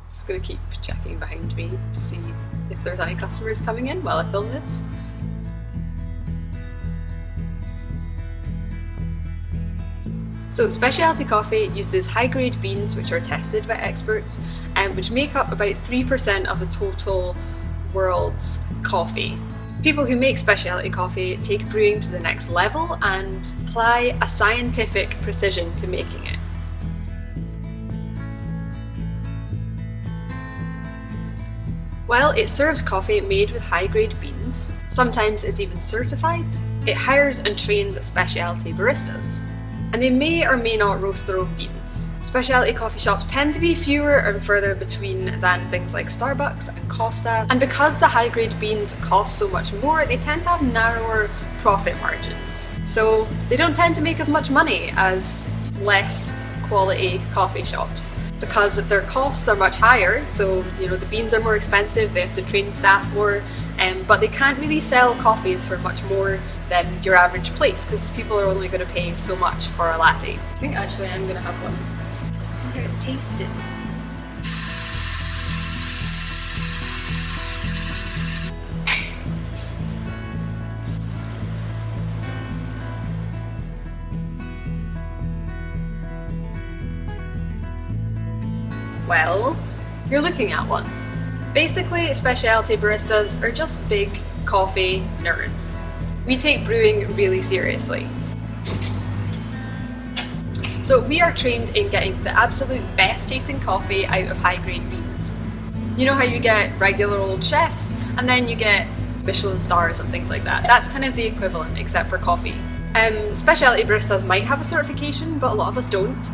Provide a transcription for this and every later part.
Just gonna keep checking behind me to see if there's any customers coming in while I film this. So Speciality Coffee uses high-grade beans which are tested by experts and which make up about 3% of the total world's coffee. People who make specialty coffee take brewing to the next level and apply a scientific precision to making it. While it serves coffee made with high-grade beans, sometimes it's even certified, it hires and trains specialty baristas. And they may or may not roast their own beans. Specialty coffee shops tend to be fewer and further between than things like Starbucks and Costa, and because the high-grade beans cost so much more, they tend to have narrower profit margins. So they don't tend to make as much money as less quality coffee shops. Because their costs are much higher, so the beans are more expensive, they have to train staff more, but they can't really sell coffees for much more than your average place because people are only going to pay so much for a latte. I think actually I'm going to have one. See how it's tasting. Well, you're looking at one. Basically, specialty baristas are just big coffee nerds. We take brewing really seriously. So we are trained in getting the absolute best tasting coffee out of high-grade beans. You know how you get regular old chefs and then you get Michelin stars and things like that? That's kind of the equivalent, except for coffee. Specialty baristas might have a certification, but a lot of us don't.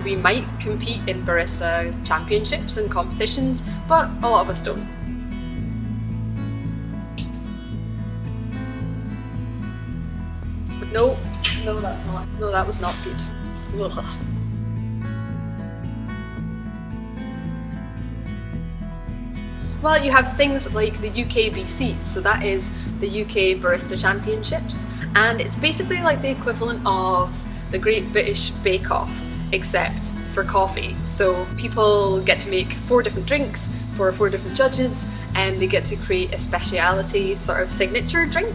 We might compete in barista championships and competitions, but a lot of us don't. No, that's not. No, that was not good. Ugh. Well, you have things like the UKBCs, so that is the UK Barista Championships, and it's basically like the equivalent of the Great British Bake Off, except for coffee. So people get to make 4 different drinks for 4 different judges, and they get to create a speciality sort of signature drink,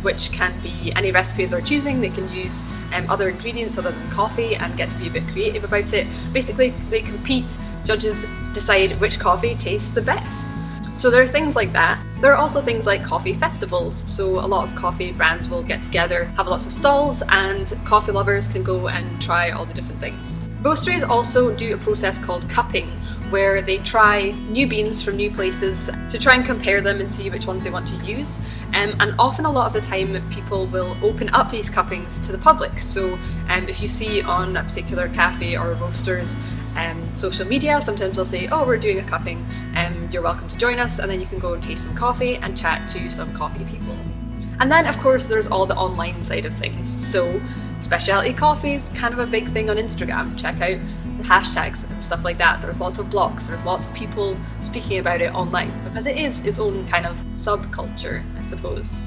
which can be any recipe they're choosing. They can use other ingredients other than coffee and get to be a bit creative about it. Basically, they compete, judges decide which coffee tastes the best. So there are things like that. There are also things like coffee festivals, so a lot of coffee brands will get together, have lots of stalls, and coffee lovers can go and try all the different things. Roasteries also do a process called cupping, where they try new beans from new places to try and compare them and see which ones they want to use. And often a lot of the time people will open up these cuppings to the public. So if you see on a particular cafe or roaster's social media, sometimes they'll say, oh, we're doing a cupping, you're welcome to join us, and then you can go and taste some coffee and chat to some coffee people. And then of course there's all the online side of things. So specialty coffee is kind of a big thing on Instagram. Check out the hashtags and stuff like that. There's lots of blogs, there's lots of people speaking about it online because it is its own kind of subculture, I suppose.